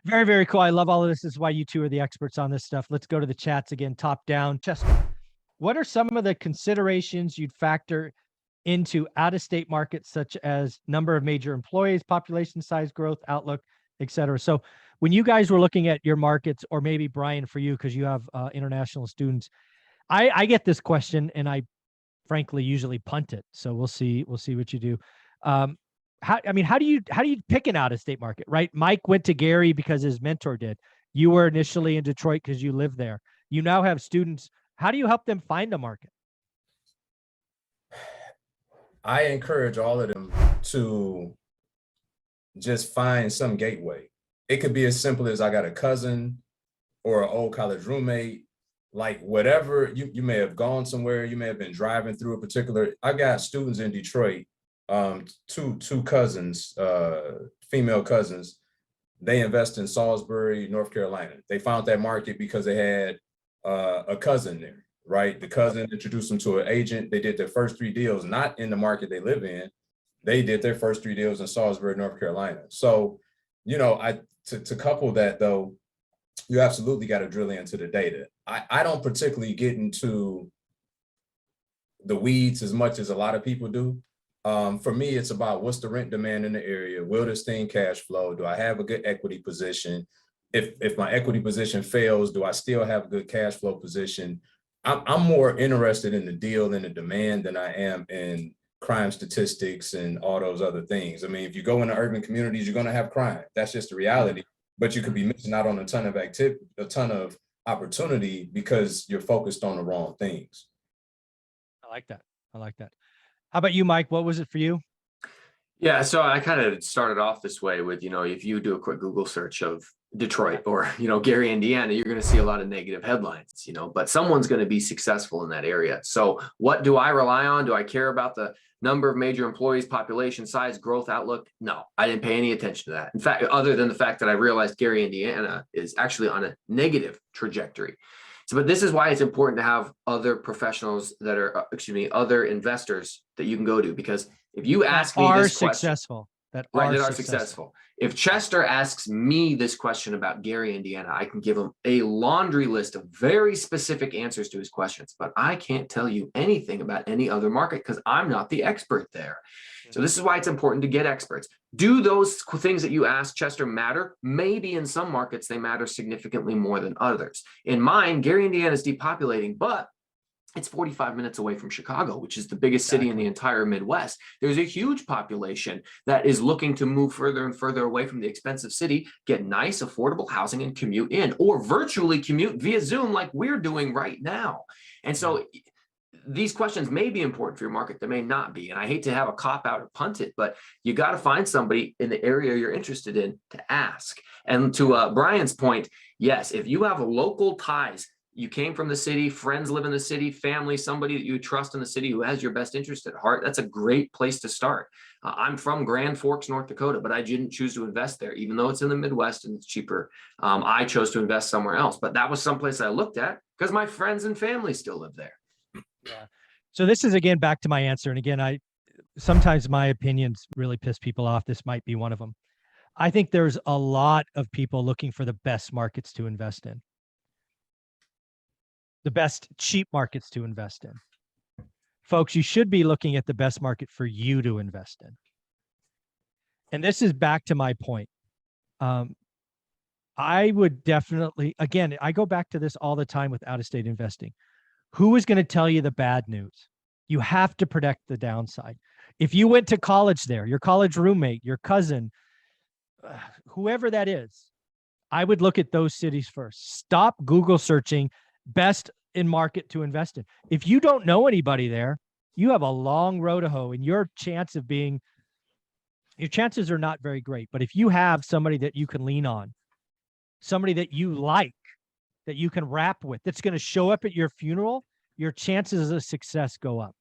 Very, very cool. I love all of this. This is why you two are the experts on this stuff. Let's go to the chats again, top down. Chester, what are some of the considerations you'd factor into out-of-state markets, such as number of major employees, population size, growth, outlook, et cetera? So when you guys were looking at your markets, or maybe Brian, for you, because you have international students, I get this question and I frankly usually punt it. So we'll see what you do. How do you pick an out-of-state market, right? Mike went to Gary because his mentor did. You were initially in Detroit because you live there. You now have students. How do you help them find a market? I encourage all of them to just find some gateway. It could be as simple as I got a cousin or an old college roommate, like whatever. You may have gone somewhere, you may have been driving through a particular. I got students in Detroit, two cousins, female cousins. They invest in Salisbury, North Carolina. They found that market because they had a cousin there, right? The cousin introduced them to an agent. They did their first 3 deals, not in the market they live in. They did their first 3 deals in Salisbury, North Carolina. So, to couple that though, you absolutely got to drill into the data. I don't particularly get into the weeds as much as a lot of people do. For me, it's about what's the rent demand in the area? Will this thing cash flow? Do I have a good equity position? If my equity position fails, do I still have a good cash flow position? I'm more interested in the deal and the demand than I am in crime statistics and all those other things. I mean, if you go into urban communities, you're going to have crime. That's just the reality. But you could be missing out on a ton of activity, a ton of opportunity because you're focused on the wrong things. I like that. How about you, Mike? What was it for you? Yeah, so I kind of started off this way with, if you do a quick Google search of Detroit or, Gary, Indiana, you're going to see a lot of negative headlines, but someone's going to be successful in that area. So what do I rely on? Do I care about the number of major employees, population size, growth, outlook? No, I didn't pay any attention to that. In fact, other than the fact that I realized Gary, Indiana is actually on a negative trajectory. So, but this is why it's important to have other professionals that are, other investors that you can go to, because if you ask me this question, that are successful. If Chester asks me this question about Gary, Indiana, I can give him a laundry list of very specific answers to his questions, but I can't tell you anything about any other market because I'm not the expert there. So this is why it's important to get experts. Do those things that you asked Chester matter? Maybe in some markets, they matter significantly more than others. In mine, Gary, Indiana is depopulating, but it's 45 minutes away from Chicago, which is the biggest city in the entire Midwest. There's a huge population that is looking to move further and further away from the expensive city, get nice, affordable housing and commute in, or virtually commute via Zoom like we're doing right now. And so these questions may be important for your market, they may not be. And I hate to have a cop out or punt it, but you got to find somebody in the area you're interested in to ask. And to Brian's point, yes, if you have local ties, you came from the city, friends live in the city, family, somebody that you trust in the city who has your best interest at heart, that's a great place to start. I'm from Grand Forks, North Dakota, but I didn't choose to invest there, even though it's in the Midwest and it's cheaper. I chose to invest somewhere else, but that was someplace I looked at because my friends and family still live there. Yeah. So this is, again, back to my answer. And again, sometimes my opinions really piss people off. This might be one of them. I think there's a lot of people looking for the best markets to invest in. The best cheap markets to invest in. Folks, you should be looking at the best market for you to invest in. And this is back to my point. I would definitely, again, I go back to this all the time with out-of-state investing. Who is going to tell you the bad news? You have to protect the downside. If you went to college there, your college roommate, your cousin, whoever that is, I would look at those cities first. Stop Google searching best in market to invest in. If you don't know anybody there, you have a long road to hoe, and your chances are not very great. But if you have somebody that you can lean on, somebody that you like, that you can rap with, that's going to show up at your funeral, your chances of success go up.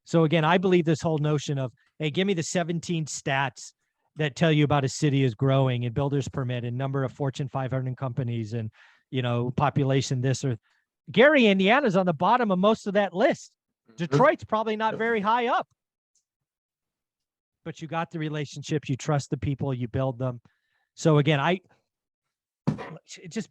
So again, I believe this whole notion of, hey, give me the 17 stats that tell you about a city is growing and builders permit and number of Fortune 500 companies and, population this or Gary, Indiana's on the bottom of most of that list. Detroit's probably not very high up, but you got the relationships, you trust the people, you build them. So again, just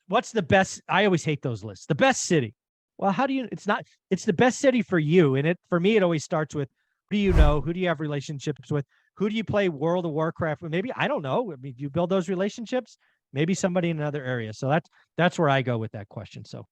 what's the best? I always hate those lists. The best city. Well, how do you? It's not. It's the best city for you, and for me, it always starts with who do you know, who do you have relationships with, who do you play World of Warcraft with? Maybe I don't know. I mean, do you build those relationships? Maybe somebody in another area. So that's where I go with that question. So